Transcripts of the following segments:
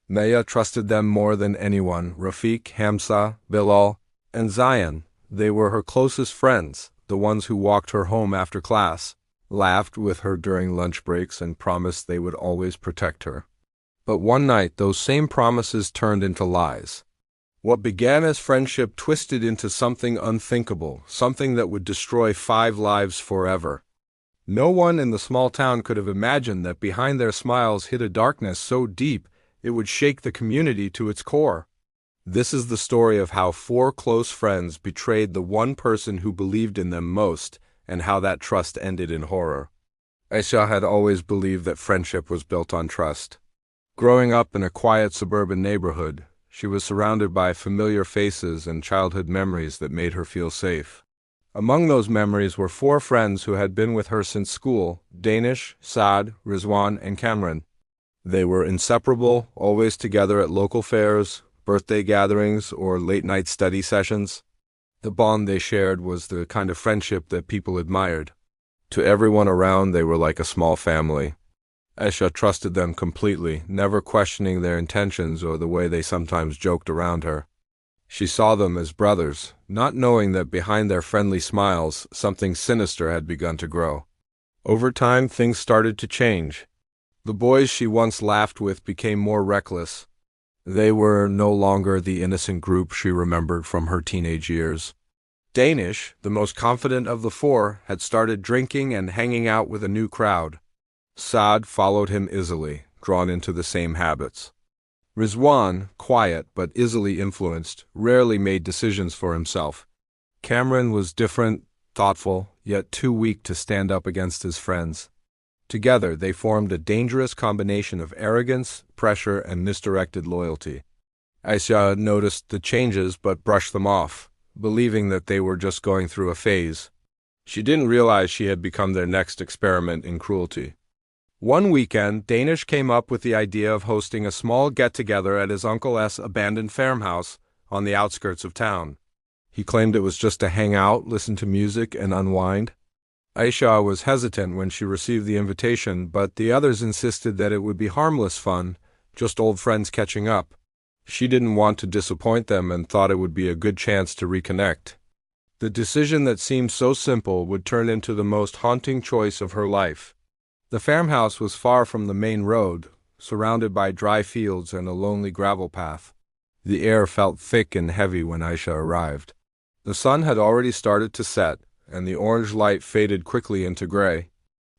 Maya trusted them more than anyone. Rafiq, Hamza, Bilal, and Zayan. They were her closest friends, the ones who walked her home after class, laughed with her during lunch breaks, and promised they would always protect her. But one night, those same promises turned into lies. What began as friendship twisted into something unthinkable, something that would destroy 5 lives forever. No one in the small town could have imagined that behind their smiles hid a darkness so deep it would shake the community to its core. This is the story of how 4 close friends betrayed the one person who believed in them most, and how that trust ended in horror. Aisha had always believed that friendship was built on trust. Growing up in a quiet suburban neighborhood, she was surrounded by familiar faces and childhood memories that made her feel safe. Among those memories were 4 friends who had been with her since school: Danish, Saad, Rizwan, and Cameron. They were inseparable, always together at local fairs, birthday gatherings, or late-night study sessions. The bond they shared was the kind of friendship that people admired. To everyone around, they were like a small family. Aisha trusted them completely, never questioning their intentions or the way they sometimes joked around her. She saw them as brothers, not knowing that behind their friendly smiles, something sinister had begun to grow. Over time, things started to change. The boys she once laughed with became more reckless. They were no longer the innocent group she remembered from her teenage years. Danish, the most confident of the 4, had started drinking and hanging out with a new crowd. Saad followed him easily, drawn into the same habits. Rizwan, quiet but easily influenced, rarely made decisions for himself. Cameron was different, thoughtful, yet too weak to stand up against his friends. Together, they formed a dangerous combination of arrogance, pressure, and misdirected loyalty. Aisha noticed the changes but brushed them off, believing that they were just going through a phase. She didn't realize she had become their next experiment in cruelty. One weekend, Danish came up with the idea of hosting a small get-together at his uncle's abandoned farmhouse on the outskirts of town. He claimed it was just to hang out, listen to music, and unwind. Aisha was hesitant when she received the invitation, but the others insisted that it would be harmless fun, just old friends catching up. She didn't want to disappoint them and thought it would be a good chance to reconnect. The decision that seemed so simple would turn into the most haunting choice of her life. The farmhouse was far from the main road, surrounded by dry fields and a lonely gravel path. The air felt thick and heavy when Aisha arrived. The sun had already started to set, and the orange light faded quickly into gray.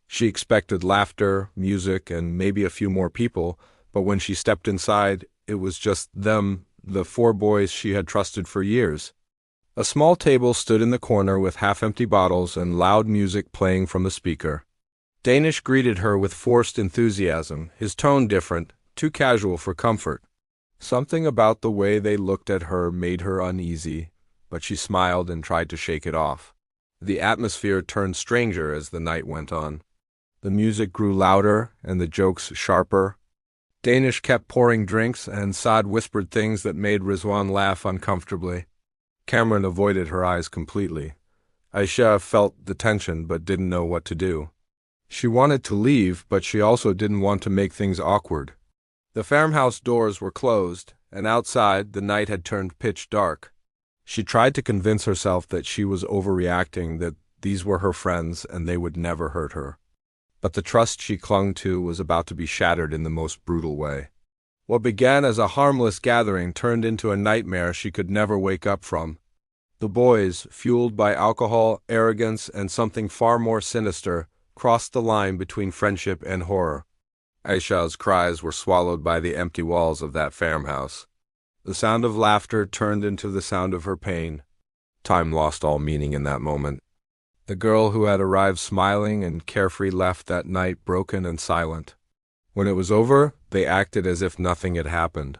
She expected laughter, music, and maybe a few more people, but when she stepped inside, it was just them, the 4 boys she had trusted for years. A small table stood in the corner with half-empty bottles and loud music playing from a speaker. Danish greeted her with forced enthusiasm, his tone different, too casual for comfort. Something about the way they looked at her made her uneasy, but she smiled and tried to shake it off. The atmosphere turned stranger as the night went on. The music grew louder and the jokes sharper. Danish kept pouring drinks, and Saad whispered things that made Rizwan laugh uncomfortably. Cameron avoided her eyes completely. Aisha felt the tension but didn't know what to do. She wanted to leave, but she also didn't want to make things awkward. The farmhouse doors were closed, and outside the night had turned pitch dark. She tried to convince herself that she was overreacting, that these were her friends and they would never hurt her. But the trust she clung to was about to be shattered in the most brutal way. What began as a harmless gathering turned into a nightmare she could never wake up from. The boys, fueled by alcohol, arrogance, and something far more sinister, crossed the line between friendship and horror. Aisha's cries were swallowed by the empty walls of that farmhouse. The sound of laughter turned into the sound of her pain. Time lost all meaning in that moment. The girl who had arrived smiling and carefree left that night broken and silent. When it was over, they acted as if nothing had happened.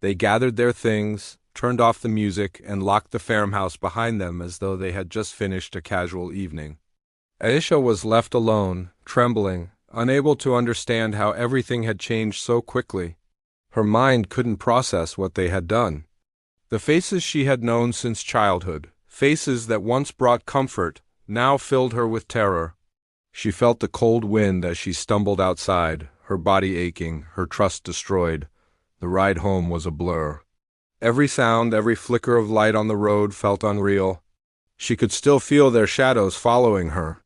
They gathered their things, turned off the music, and locked the farmhouse behind them as though they had just finished a casual evening. Aisha was left alone, trembling, unable to understand how everything had changed so quickly. Her mind couldn't process what they had done. The faces she had known since childhood, faces that once brought comfort, now filled her with terror. She felt the cold wind as she stumbled outside, her body aching, her trust destroyed. The ride home was a blur. Every sound, every flicker of light on the road felt unreal. She could still feel their shadows following her.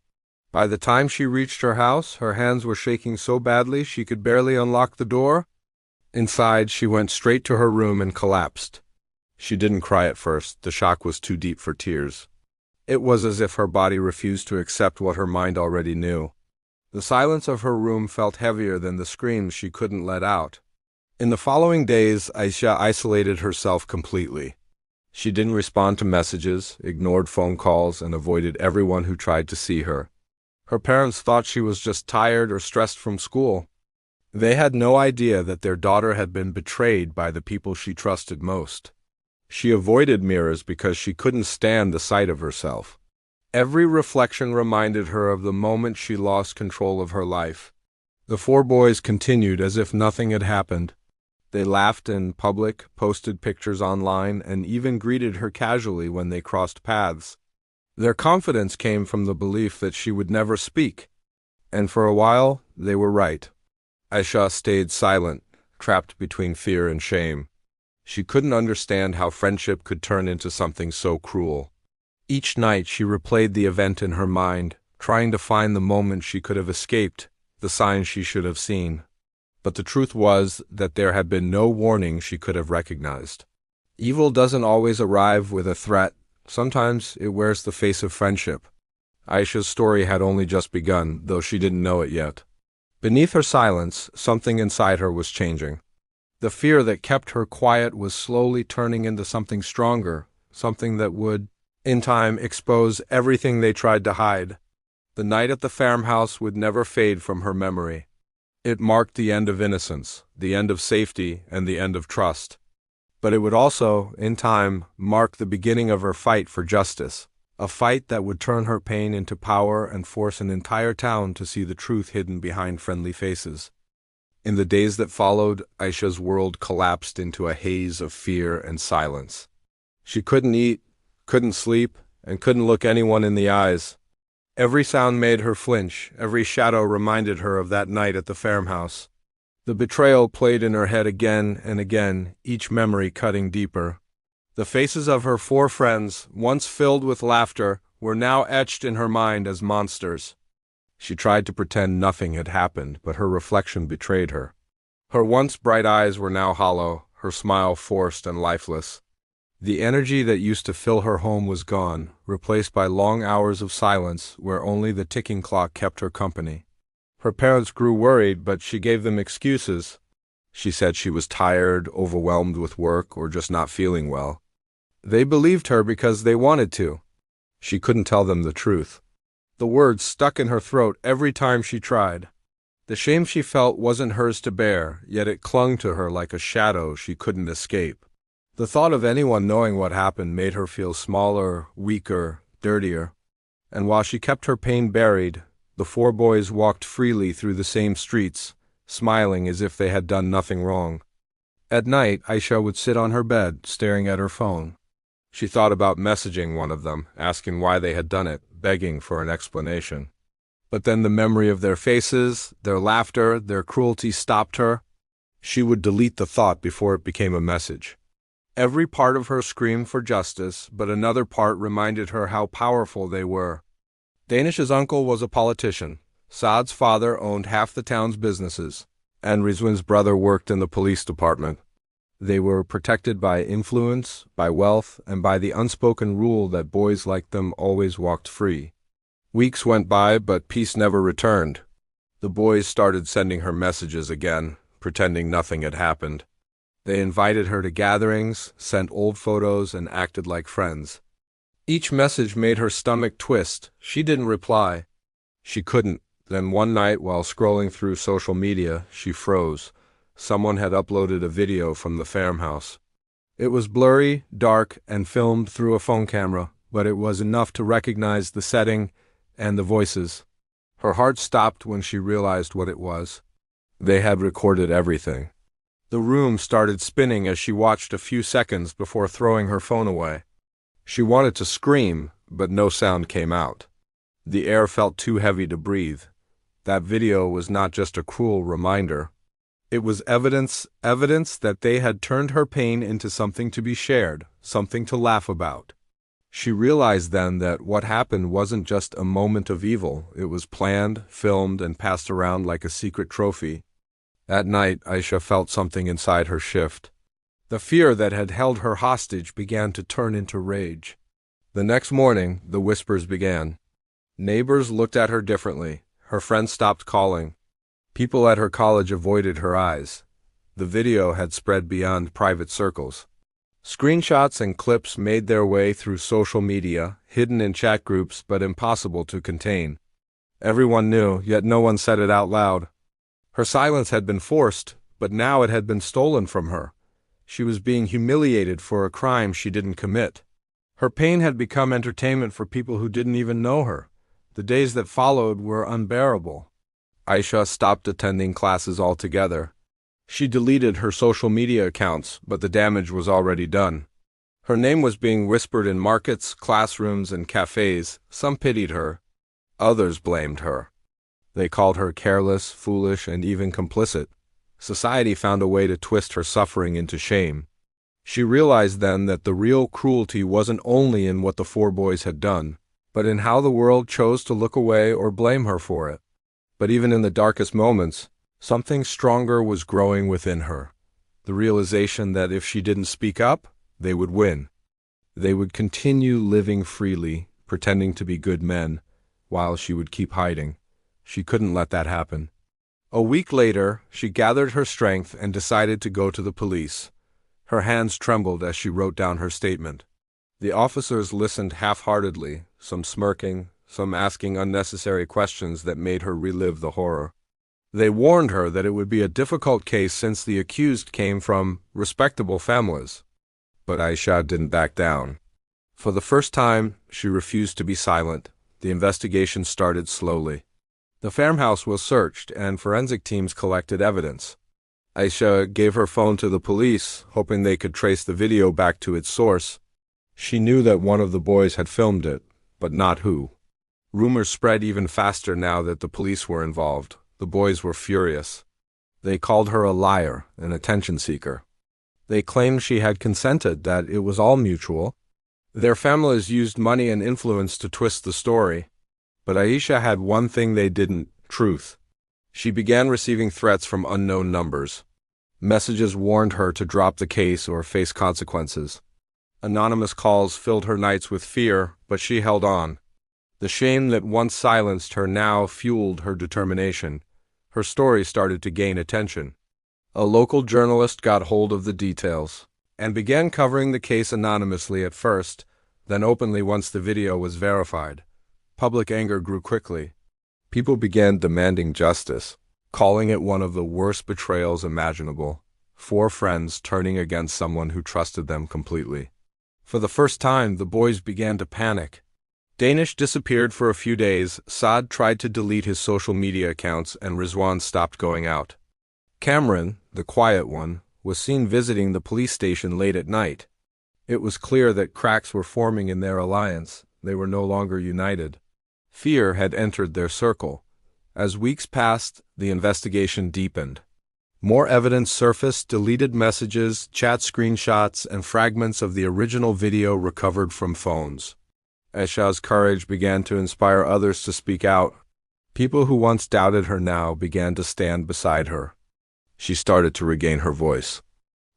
By the time she reached her house, her hands were shaking so badly she could barely unlock the door. Inside, she went straight to her room and collapsed. She didn't cry at first. The shock was too deep for tears. It was as if her body refused to accept what her mind already knew. The silence of her room felt heavier than the screams she couldn't let out. In the following days, Aisha isolated herself completely. She didn't respond to messages, ignored phone calls, and avoided everyone who tried to see her. Her parents thought she was just tired or stressed from school. They had no idea that their daughter had been betrayed by the people she trusted most. She avoided mirrors because she couldn't stand the sight of herself. Every reflection reminded her of the moment she lost control of her life. The four boys continued as if nothing had happened. They laughed in public, posted pictures online, and even greeted her casually when they crossed paths. Their confidence came from the belief that she would never speak. And for a while, they were right. Aisha stayed silent, trapped between fear and shame. She couldn't understand how friendship could turn into something so cruel. Each night she replayed the event in her mind, trying to find the moment she could have escaped, the signs she should have seen. But the truth was that there had been no warning she could have recognized. Evil doesn't always arrive with a threat. Sometimes it wears the face of friendship. Aisha's story had only just begun, though she didn't know it yet. Beneath her silence, something inside her was changing. The fear that kept her quiet was slowly turning into something stronger, something that would, in time, expose everything they tried to hide. The night at the farmhouse would never fade from her memory. It marked the end of innocence, the end of safety, and the end of trust. But it would also, in time, mark the beginning of her fight for justice, a fight that would turn her pain into power and force an entire town to see the truth hidden behind friendly faces. In the days that followed, Aisha's world collapsed into a haze of fear and silence. She couldn't eat, couldn't sleep, and couldn't look anyone in the eyes. Every sound made her flinch, every shadow reminded her of that night at the farmhouse. The betrayal played in her head again and again, each memory cutting deeper. The faces of her four friends, once filled with laughter, were now etched in her mind as monsters. She tried to pretend nothing had happened, but her reflection betrayed her. Her once bright eyes were now hollow, her smile forced and lifeless. The energy that used to fill her home was gone, replaced by long hours of silence where only the ticking clock kept her company. Her parents grew worried, but she gave them excuses. She said she was tired, overwhelmed with work, or just not feeling well. They believed her because they wanted to. She couldn't tell them the truth. The words stuck in her throat every time she tried. The shame she felt wasn't hers to bear, yet it clung to her like a shadow she couldn't escape. The thought of anyone knowing what happened made her feel smaller, weaker, dirtier. And while she kept her pain buried, the four boys walked freely through the same streets, smiling as if they had done nothing wrong. At night, Aisha would sit on her bed, staring at her phone. She thought about messaging one of them, asking why they had done it, begging for an explanation. But then the memory of their faces, their laughter, their cruelty stopped her. She would delete the thought before it became a message. Every part of her screamed for justice, but another part reminded her how powerful they were. Danish's uncle was a politician. Saad's father owned half the town's businesses, and Rizwan's brother worked in the police department. They were protected by influence, by wealth, and by the unspoken rule that boys like them always walked free. Weeks went by, but peace never returned. The boys started sending her messages again, pretending nothing had happened. They invited her to gatherings, sent old photos, and acted like friends. Each message made her stomach twist. She didn't reply. She couldn't. Then one night, while scrolling through social media, she froze. Someone had uploaded a video from the farmhouse. It was blurry, dark, and filmed through a phone camera, but it was enough to recognize the setting and the voices. Her heart stopped when she realized what it was. They had recorded everything. The room started spinning as she watched a few seconds before throwing her phone away. She wanted to scream, but no sound came out. The air felt too heavy to breathe. That video was not just a cruel reminder. It was evidence that they had turned her pain into something to be shared, something to laugh about. She realized then that what happened wasn't just a moment of evil, it was planned, filmed, and passed around like a secret trophy. At night, Aisha felt something inside her shift. The fear that had held her hostage began to turn into rage. The next morning, the whispers began. Neighbors looked at her differently. Her friends stopped calling. People at her college avoided her eyes. The video had spread beyond private circles. Screenshots and clips made their way through social media, hidden in chat groups but impossible to contain. Everyone knew, yet no one said it out loud. Her silence had been forced, but now it had been stolen from her. She was being humiliated for a crime she didn't commit. Her pain had become entertainment for people who didn't even know her. The days that followed were unbearable. Aisha stopped attending classes altogether. She deleted her social media accounts, but the damage was already done. Her name was being whispered in markets, classrooms, and cafes. Some pitied her. Others blamed her. They called her careless, foolish, and even complicit. Society found a way to twist her suffering into shame. She realized then that the real cruelty wasn't only in what the four boys had done, but in how the world chose to look away or blame her for it. But even in the darkest moments, something stronger was growing within her. The realization that if she didn't speak up, they would win. They would continue living freely, pretending to be good men, while she would keep hiding. She couldn't let that happen. A week later, she gathered her strength and decided to go to the police. Her hands trembled as she wrote down her statement. The officers listened half-heartedly, some smirking, some asking unnecessary questions that made her relive the horror. They warned her that it would be a difficult case since the accused came from respectable families. But Aisha didn't back down. For the first time, she refused to be silent. The investigation started slowly. The farmhouse was searched, and forensic teams collected evidence. Aisha gave her phone to the police, hoping they could trace the video back to its source. She knew that one of the boys had filmed it, but not who. Rumors spread even faster now that the police were involved. The boys were furious. They called her a liar, an attention seeker. They claimed she had consented, that it was all mutual. Their families used money and influence to twist the story. But Aisha had one thing they didn't: truth. She began receiving threats from unknown numbers. Messages warned her to drop the case or face consequences. Anonymous calls filled her nights with fear, but she held on. The shame that once silenced her now fueled her determination. Her story started to gain attention. A local journalist got hold of the details and began covering the case anonymously at first, then openly once the video was verified. Public anger grew quickly. People began demanding justice, calling it one of the worst betrayals imaginable. Four friends turning against someone who trusted them completely. For the first time, the boys began to panic. Danish disappeared for a few days, Saad tried to delete his social media accounts, and Rizwan stopped going out. Cameron, the quiet one, was seen visiting the police station late at night. It was clear that cracks were forming in their alliance. They were no longer united. Fear had entered their circle. As weeks passed, the investigation deepened. More evidence surfaced: deleted messages, chat screenshots, and fragments of the original video recovered from phones. Aisha's courage began to inspire others to speak out. People who once doubted her now began to stand beside her. She started to regain her voice.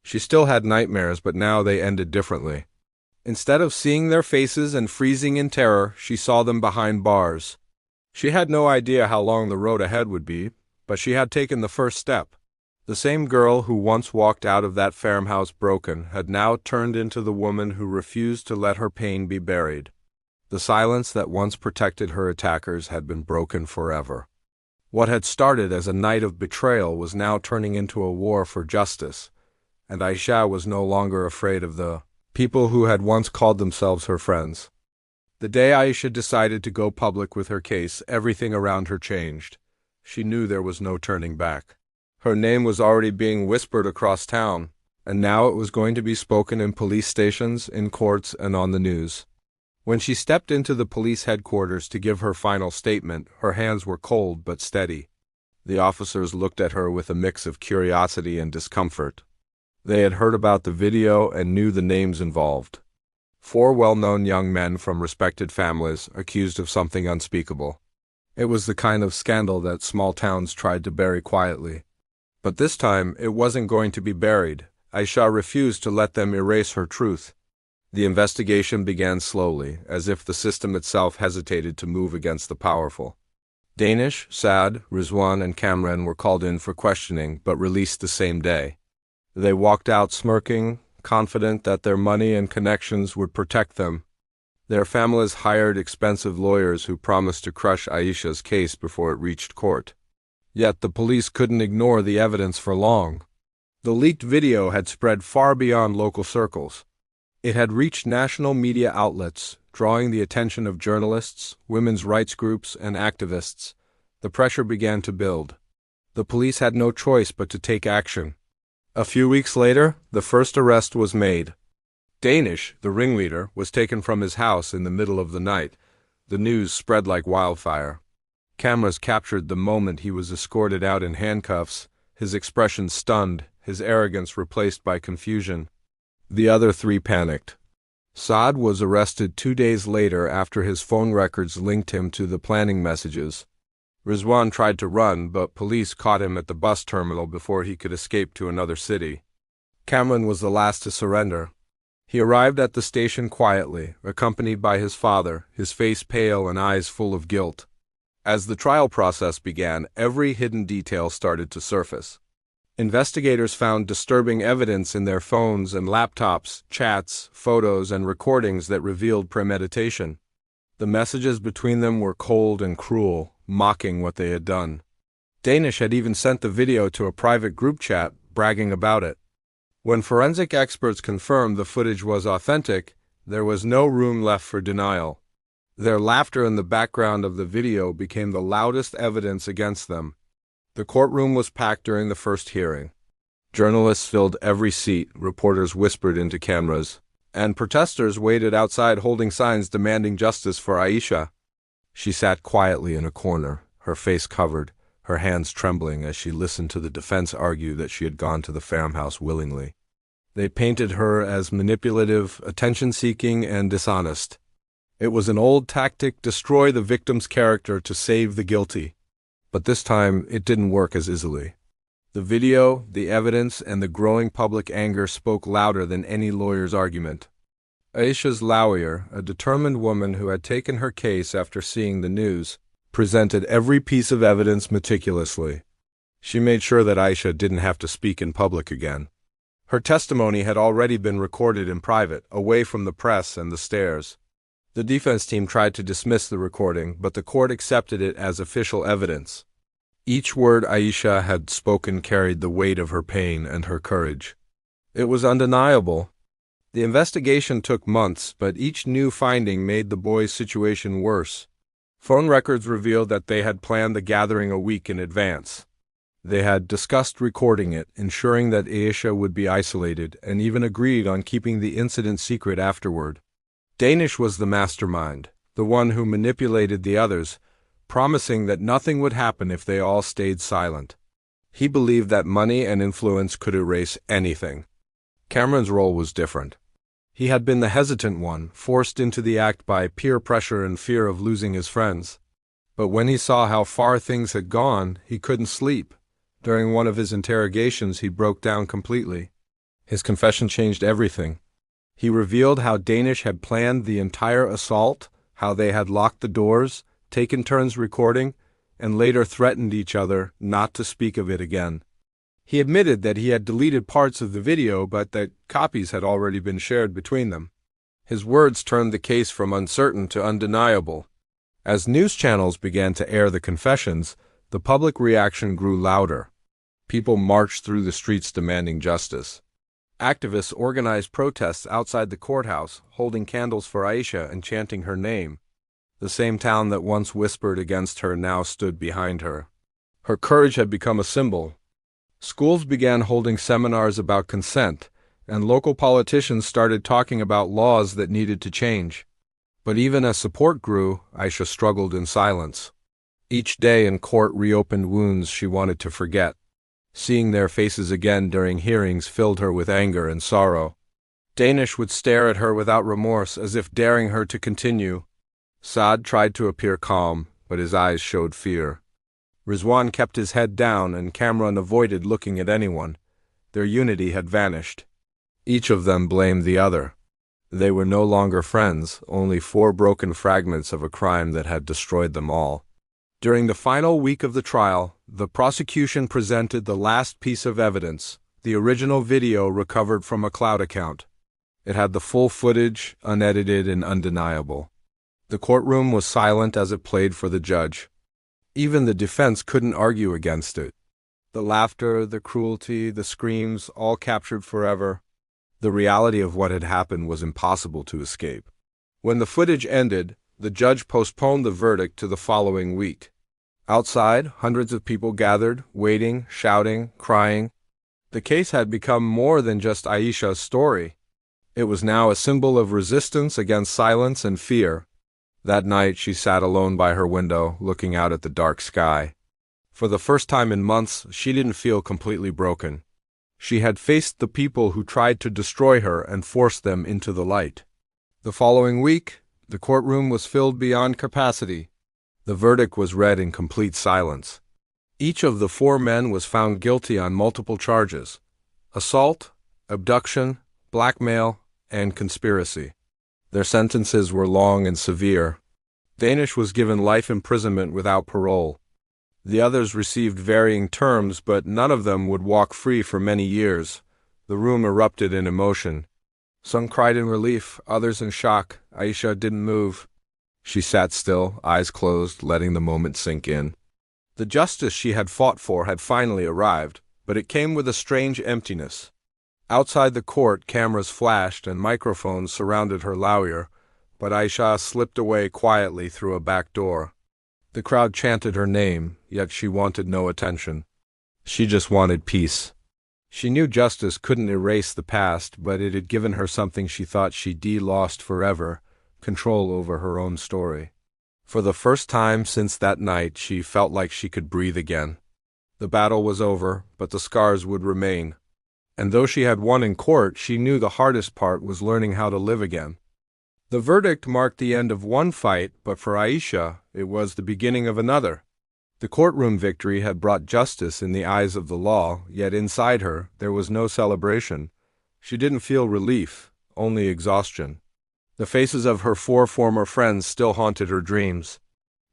She still had nightmares, but now they ended differently. Instead of seeing their faces and freezing in terror, she saw them behind bars. She had no idea how long the road ahead would be, but she had taken the first step. The same girl who once walked out of that farmhouse broken had now turned into the woman who refused to let her pain be buried. The silence that once protected her attackers had been broken forever. What had started as a night of betrayal was now turning into a war for justice, and Aisha was no longer afraid of the people who had once called themselves her friends. The day Aisha decided to go public with her case, everything around her changed. She knew there was no turning back. Her name was already being whispered across town, and now it was going to be spoken in police stations, in courts, and on the news. When she stepped into the police headquarters to give her final statement, her hands were cold but steady. The officers looked at her with a mix of curiosity and discomfort. They had heard about the video and knew the names involved. 4 well-known young men from respected families accused of something unspeakable. It was the kind of scandal that small towns tried to bury quietly. But this time, it wasn't going to be buried. Aisha refused to let them erase her truth. The investigation began slowly, as if the system itself hesitated to move against the powerful. Danish, Saad, Rizwan, and Kamran were called in for questioning, but released the same day. They walked out smirking, confident that their money and connections would protect them. Their families hired expensive lawyers who promised to crush Aisha's case before it reached court. Yet the police couldn't ignore the evidence for long. The leaked video had spread far beyond local circles. It had reached national media outlets, drawing the attention of journalists, women's rights groups, and activists. The pressure began to build. The police had no choice but to take action. A few weeks later, the first arrest was made. Danish, the ringleader, was taken from his house in the middle of the night. The news spread like wildfire. Cameras captured the moment he was escorted out in handcuffs, his expression stunned, his arrogance replaced by confusion. The other 3 panicked. Saad was arrested 2 days later after his phone records linked him to the planning messages. Rizwan tried to run, but police caught him at the bus terminal before he could escape to another city. Kamran was the last to surrender. He arrived at the station quietly, accompanied by his father, his face pale and eyes full of guilt. As the trial process began, every hidden detail started to surface. Investigators found disturbing evidence in their phones and laptops, chats, photos, and recordings that revealed premeditation. The messages between them were cold and cruel, mocking what they had done. Danish had even sent the video to a private group chat, bragging about it. When forensic experts confirmed the footage was authentic, there was no room left for denial. Their laughter in the background of the video became the loudest evidence against them. The courtroom was packed during the first hearing. Journalists filled every seat, reporters whispered into cameras, and protesters waited outside holding signs demanding justice for Aisha. She sat quietly in a corner, her face covered, her hands trembling as she listened to the defense argue that she had gone to the farmhouse willingly. They painted her as manipulative, attention-seeking, and dishonest. It was an old tactic: destroy the victim's character to save the guilty. But this time, it didn't work as easily. The video, the evidence, and the growing public anger spoke louder than any lawyer's argument. Aisha's lawyer, a determined woman who had taken her case after seeing the news, presented every piece of evidence meticulously. She made sure that Aisha didn't have to speak in public again. Her testimony had already been recorded in private, away from the press and the stairs. The defense team tried to dismiss the recording, but the court accepted it as official evidence. Each word Aisha had spoken carried the weight of her pain and her courage. It was undeniable. The investigation took months, but each new finding made the boys' situation worse. Phone records revealed that they had planned the gathering a week in advance. They had discussed recording it, ensuring that Aisha would be isolated, and even agreed on keeping the incident secret afterward. Danish was the mastermind, the one who manipulated the others, promising that nothing would happen if they all stayed silent. He believed that money and influence could erase anything. Cameron's role was different. He had been the hesitant one, forced into the act by peer pressure and fear of losing his friends. But when he saw how far things had gone, he couldn't sleep. During one of his interrogations, he broke down completely. His confession changed everything. He revealed how Danish had planned the entire assault, how they had locked the doors, taken turns recording, and later threatened each other not to speak of it again. He admitted that he had deleted parts of the video, but that copies had already been shared between them. His words turned the case from uncertain to undeniable. As news channels began to air the confessions, the public reaction grew louder. People marched through the streets demanding justice. Activists organized protests outside the courthouse, holding candles for Aisha and chanting her name. The same town that once whispered against her now stood behind her. Her courage had become a symbol. Schools began holding seminars about consent, and local politicians started talking about laws that needed to change. But even as support grew, Aisha struggled in silence. Each day in court reopened wounds she wanted to forget. Seeing their faces again during hearings filled her with anger and sorrow. Danish would stare at her without remorse, as if daring her to continue. Saad tried to appear calm, but his eyes showed fear. Rizwan kept his head down, and Kamran avoided looking at anyone. Their unity had vanished. Each of them blamed the other. They were no longer friends, only four broken fragments of a crime that had destroyed them all. During the final week of the trial, the prosecution presented the last piece of evidence, the original video recovered from a cloud account. It had the full footage, unedited and undeniable. The courtroom was silent as it played for the judge. Even the defense couldn't argue against it. The laughter, the cruelty, the screams, all captured forever. The reality of what had happened was impossible to escape. When the footage ended, the judge postponed the verdict to the following week. Outside, hundreds of people gathered, waiting, shouting, crying. The case had become more than just Aisha's story. It was now a symbol of resistance against silence and fear. That night she sat alone by her window, looking out at the dark sky. For the first time in months, she didn't feel completely broken. She had faced the people who tried to destroy her and forced them into the light. The following week, the courtroom was filled beyond capacity. The verdict was read in complete silence. Each of the four men was found guilty on multiple charges: assault, abduction, blackmail, and conspiracy. Their sentences were long and severe. Danish was given life imprisonment without parole. The others received varying terms, but none of them would walk free for many years. The room erupted in emotion. Some cried in relief, others in shock. Aisha didn't move. She sat still, eyes closed, letting the moment sink in. The justice she had fought for had finally arrived, but it came with a strange emptiness. Outside the court, cameras flashed and microphones surrounded her lawyer, but Aisha slipped away quietly through a back door. The crowd chanted her name, yet she wanted no attention. She just wanted peace. She knew justice couldn't erase the past, but it had given her something she thought she'd lost forever: control over her own story. For the first time since that night, she felt like she could breathe again. The battle was over, but the scars would remain. And though she had won in court, she knew the hardest part was learning how to live again. The verdict marked the end of one fight, but for Aisha, it was the beginning of another. The courtroom victory had brought justice in the eyes of the law, yet inside her, there was no celebration. She didn't feel relief, only exhaustion. The faces of her four former friends still haunted her dreams.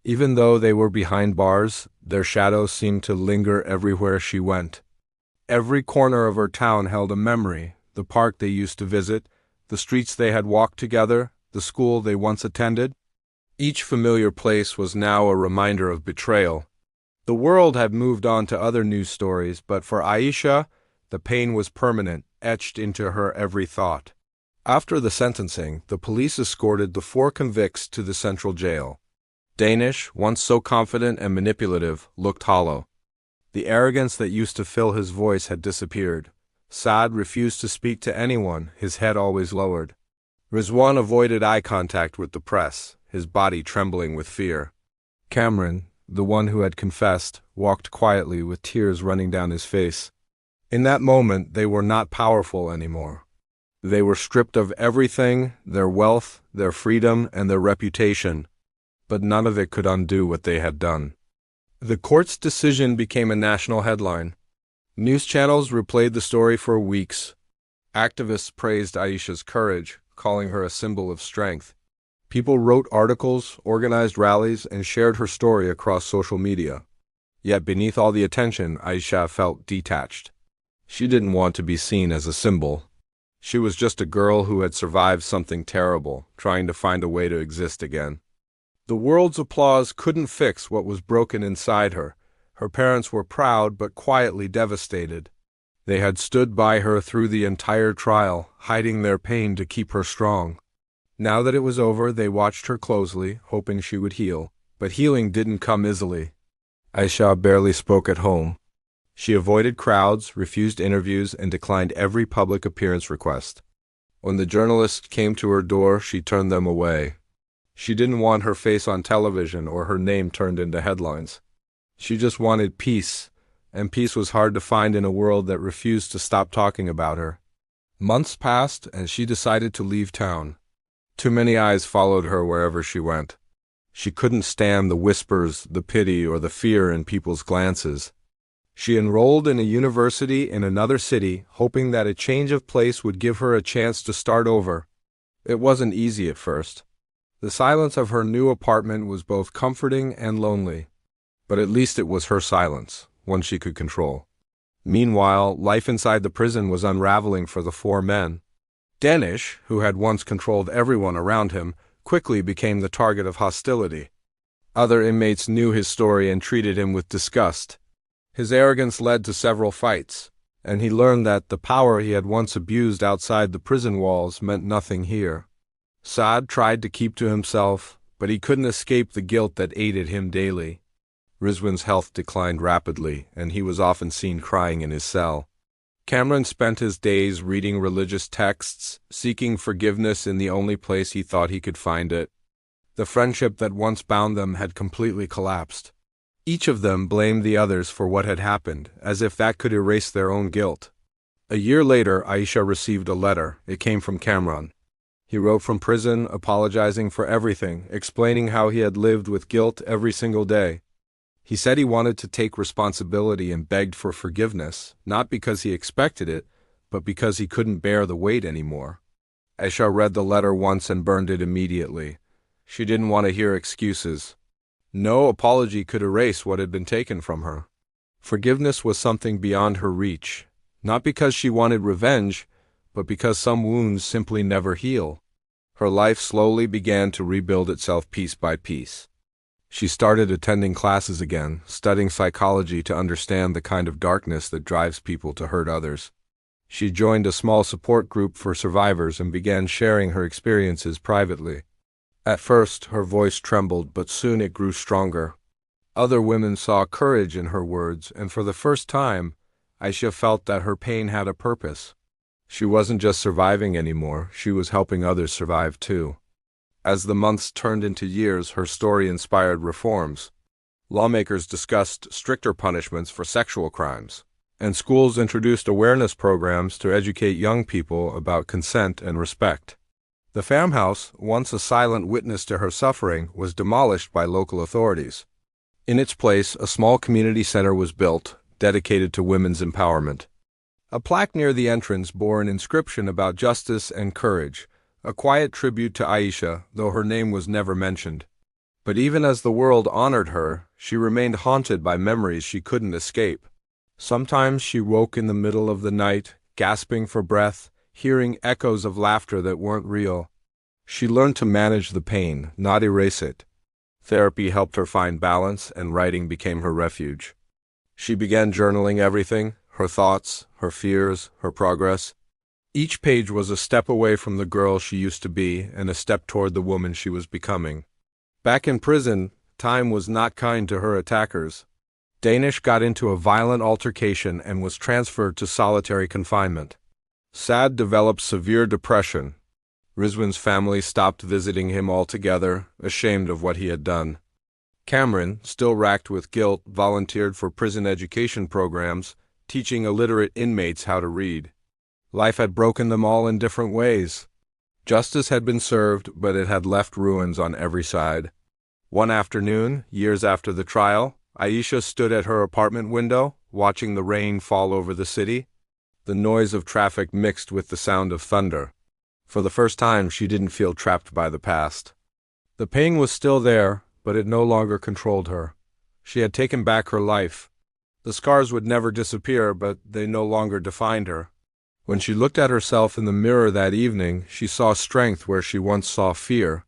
Even though they were behind bars, their shadows seemed to linger everywhere she went. Every corner of her town held a memory: the park they used to visit, the streets they had walked together, the school they once attended. Each familiar place was now a reminder of betrayal. The world had moved on to other news stories, but for Aisha, the pain was permanent, etched into her every thought. After the sentencing, the police escorted the four convicts to the central jail. Danish, once so confident and manipulative, looked hollow. The arrogance that used to fill his voice had disappeared. Saad refused to speak to anyone, his head always lowered. Rizwan avoided eye contact with the press, his body trembling with fear. Kamran, the one who had confessed, walked quietly with tears running down his face. In that moment, they were not powerful anymore. They were stripped of everything: their wealth, their freedom, and their reputation. But none of it could undo what they had done. The court's decision became a national headline. News channels replayed the story for weeks. Activists praised Aisha's courage, calling her a symbol of strength. People wrote articles, organized rallies, and shared her story across social media. Yet beneath all the attention, Aisha felt detached. She didn't want to be seen as a symbol. She was just a girl who had survived something terrible, trying to find a way to exist again. The world's applause couldn't fix what was broken inside her. Her parents were proud but quietly devastated. They had stood by her through the entire trial, hiding their pain to keep her strong. Now that it was over, they watched her closely, hoping she would heal. But healing didn't come easily. Aisha barely spoke at home. She avoided crowds, refused interviews, and declined every public appearance request. When the journalists came to her door, she turned them away. She didn't want her face on television or her name turned into headlines. She just wanted peace, and peace was hard to find in a world that refused to stop talking about her. Months passed, and she decided to leave town. Too many eyes followed her wherever she went. She couldn't stand the whispers, the pity, or the fear in people's glances. She enrolled in a university in another city, hoping that a change of place would give her a chance to start over. It wasn't easy at first. The silence of her new apartment was both comforting and lonely. But at least it was her silence, one she could control. Meanwhile, life inside the prison was unraveling for the four men. Danish, who had once controlled everyone around him, quickly became the target of hostility. Other inmates knew his story and treated him with disgust. His arrogance led to several fights, and he learned that the power he had once abused outside the prison walls meant nothing here. Saad tried to keep to himself, but he couldn't escape the guilt that aided him daily. Rizwan's health declined rapidly, and he was often seen crying in his cell. Cameron spent his days reading religious texts, seeking forgiveness in the only place he thought he could find it. The friendship that once bound them had completely collapsed. Each of them blamed the others for what had happened, as if that could erase their own guilt. A year later, Aisha received a letter. It came from Cameron. He wrote from prison, apologizing for everything, explaining how he had lived with guilt every single day. He said he wanted to take responsibility and begged for forgiveness, not because he expected it, but because he couldn't bear the weight anymore. Aisha read the letter once and burned it immediately. She didn't want to hear excuses. No apology could erase what had been taken from her. Forgiveness was something beyond her reach, not because she wanted revenge, but because some wounds simply never heal. Her life slowly began to rebuild itself piece by piece. She started attending classes again, studying psychology to understand the kind of darkness that drives people to hurt others. She joined a small support group for survivors and began sharing her experiences privately. At first, her voice trembled, but soon it grew stronger. Other women saw courage in her words, and for the first time, Aisha felt that her pain had a purpose. She wasn't just surviving anymore, she was helping others survive too. As the months turned into years, her story inspired reforms. Lawmakers discussed stricter punishments for sexual crimes, and schools introduced awareness programs to educate young people about consent and respect. The farmhouse, once a silent witness to her suffering, was demolished by local authorities. In its place, a small community center was built, dedicated to women's empowerment. A plaque near the entrance bore an inscription about justice and courage, a quiet tribute to Aisha, though her name was never mentioned. But even as the world honored her, she remained haunted by memories she couldn't escape. Sometimes she woke in the middle of the night, gasping for breath, hearing echoes of laughter that weren't real. She learned to manage the pain, not erase it. Therapy helped her find balance, and writing became her refuge. She began journaling everything, her thoughts, her fears, her progress. Each page was a step away from the girl she used to be and a step toward the woman she was becoming. Back in prison, time was not kind to her attackers. Danish got into a violent altercation and was transferred to solitary confinement. Saad developed severe depression. Rizwan's family stopped visiting him altogether, ashamed of what he had done. Cameron, still racked with guilt, volunteered for prison education programs, teaching illiterate inmates how to read. Life had broken them all in different ways. Justice had been served, but it had left ruins on every side. One afternoon, years after the trial, Aisha stood at her apartment window, watching the rain fall over the city. The noise of traffic mixed with the sound of thunder. For the first time, she didn't feel trapped by the past. The pain was still there, but it no longer controlled her. She had taken back her life. The scars would never disappear, but they no longer defined her. When she looked at herself in the mirror that evening, she saw strength where she once saw fear.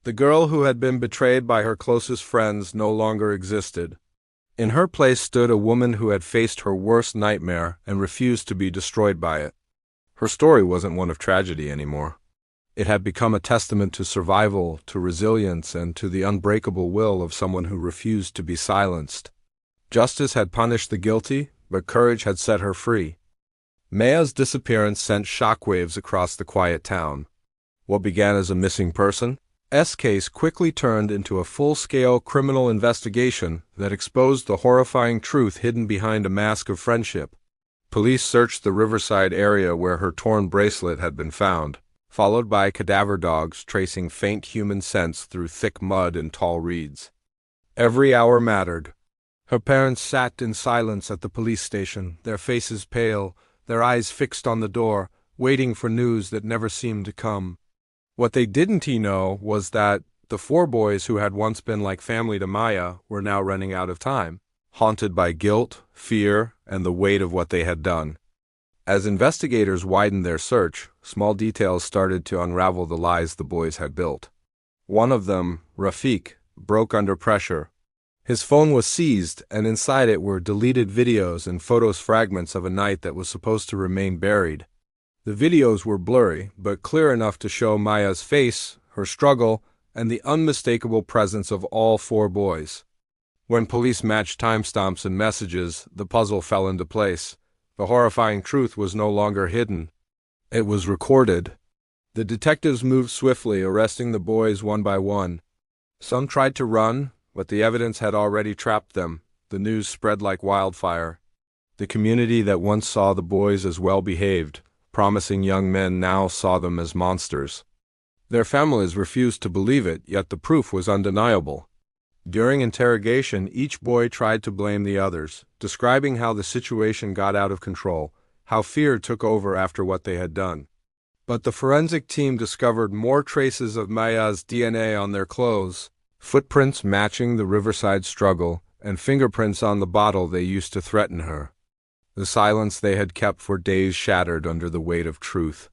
The girl who had been betrayed by her closest friends no longer existed. In her place stood a woman who had faced her worst nightmare and refused to be destroyed by it. Her story wasn't one of tragedy anymore. It had become a testament to survival, to resilience, and to the unbreakable will of someone who refused to be silenced. Justice had punished the guilty, but courage had set her free. Maya's disappearance sent shockwaves across the quiet town. What began as a missing person case quickly turned into a full-scale criminal investigation that exposed the horrifying truth hidden behind a mask of friendship. Police searched the riverside area where her torn bracelet had been found, followed by cadaver dogs tracing faint human scents through thick mud and tall reeds. Every hour mattered. Her parents sat in silence at the police station, their faces pale, their eyes fixed on the door, waiting for news that never seemed to come. What they didn't know was that the four boys who had once been like family to Maya were now running out of time, haunted by guilt, fear, and the weight of what they had done. As investigators widened their search, small details started to unravel the lies the boys had built. One of them, Rafik, broke under pressure. His phone was seized, and inside it were deleted videos and photos fragments of a night that was supposed to remain buried. The videos were blurry, but clear enough to show Maya's face, her struggle, and the unmistakable presence of all four boys. When police matched timestamps and messages, the puzzle fell into place. The horrifying truth was no longer hidden. It was recorded. The detectives moved swiftly, arresting the boys one by one. Some tried to run, but the evidence had already trapped them. The news spread like wildfire. The community that once saw the boys as well-behaved, promising young men now saw them as monsters. Their families refused to believe it, yet the proof was undeniable. During interrogation, each boy tried to blame the others, describing how the situation got out of control, how fear took over after what they had done. But the forensic team discovered more traces of Maya's DNA on their clothes, footprints matching the riverside struggle, and fingerprints on the bottle they used to threaten her. The silence they had kept for days shattered under the weight of truth.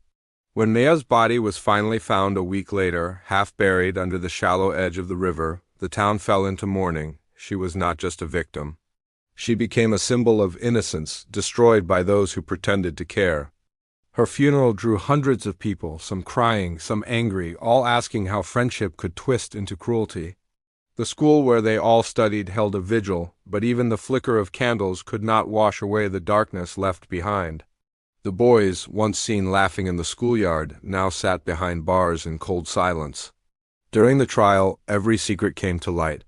When Maya's body was finally found a week later, half buried under the shallow edge of the river, the town fell into mourning. She was not just a victim. She became a symbol of innocence, destroyed by those who pretended to care. Her funeral drew hundreds of people, some crying, some angry, all asking how friendship could twist into cruelty. The school where they all studied held a vigil, but even the flicker of candles could not wash away the darkness left behind. The boys, once seen laughing in the schoolyard, now sat behind bars in cold silence. During the trial, every secret came to light.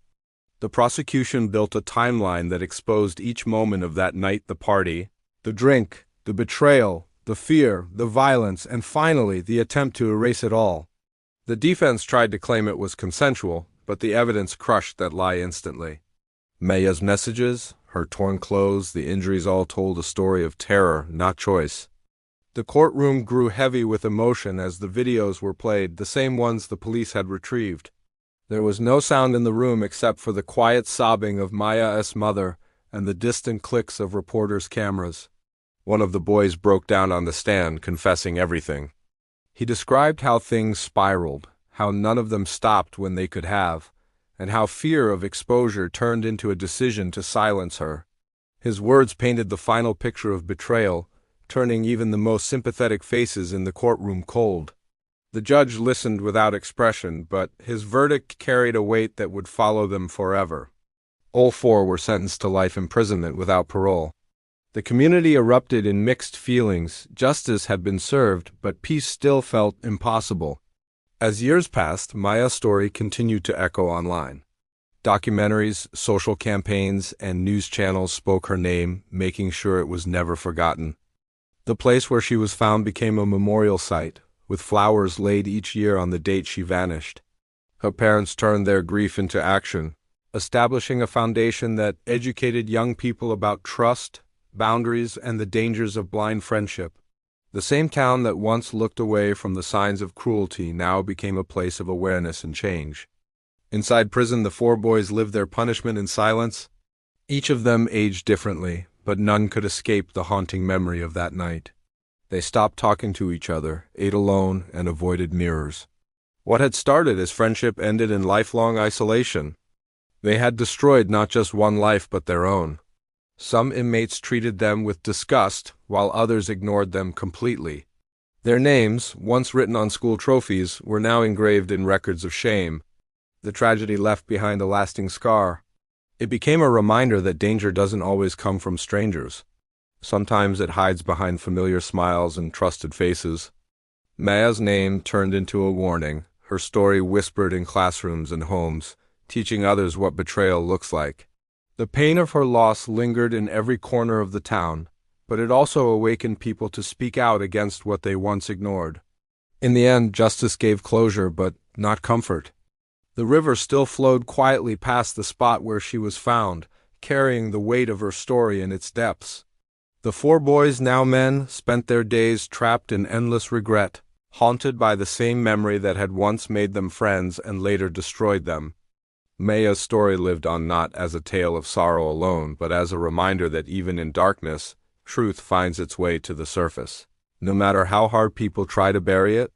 The prosecution built a timeline that exposed each moment of that night: the party, the drink, the betrayal, the fear, the violence, and finally the attempt to erase it all. The defense tried to claim it was consensual, but the evidence crushed that lie instantly. Maya's messages, her torn clothes, the injuries all told a story of terror, not choice. The courtroom grew heavy with emotion as the videos were played, the same ones the police had retrieved. There was no sound in the room except for the quiet sobbing of Maya's mother and the distant clicks of reporters' cameras. One of the boys broke down on the stand, confessing everything. He described how things spiraled, how none of them stopped when they could have, and how fear of exposure turned into a decision to silence her. His words painted the final picture of betrayal, turning even the most sympathetic faces in the courtroom cold. The judge listened without expression, but his verdict carried a weight that would follow them forever. All four were sentenced to life imprisonment without parole. The community erupted in mixed feelings. Justice had been served, but peace still felt impossible. As years passed, Maya's story continued to echo online. Documentaries, social campaigns, and news channels spoke her name, making sure it was never forgotten. The place where she was found became a memorial site, with flowers laid each year on the date she vanished. Her parents turned their grief into action, establishing a foundation that educated young people about trust, boundaries, and the dangers of blind friendship. The same town that once looked away from the signs of cruelty now became a place of awareness and change. Inside prison, the four boys lived their punishment in silence. Each of them aged differently, but none could escape the haunting memory of that night. They stopped talking to each other, ate alone, and avoided mirrors. What had started as friendship ended in lifelong isolation. They had destroyed not just one life but their own. Some inmates treated them with disgust, while others ignored them completely. Their names, once written on school trophies, were now engraved in records of shame. The tragedy left behind a lasting scar. It became a reminder that danger doesn't always come from strangers. Sometimes it hides behind familiar smiles and trusted faces. Maya's name turned into a warning, her story whispered in classrooms and homes, teaching others what betrayal looks like. The pain of her loss lingered in every corner of the town, but it also awakened people to speak out against what they once ignored. In the end, justice gave closure, but not comfort. The river still flowed quietly past the spot where she was found, carrying the weight of her story in its depths. The four boys, now men, spent their days trapped in endless regret, haunted by the same memory that had once made them friends and later destroyed them. Maya's story lived on not as a tale of sorrow alone, but as a reminder that even in darkness, truth finds its way to the surface. No matter how hard people try to bury it,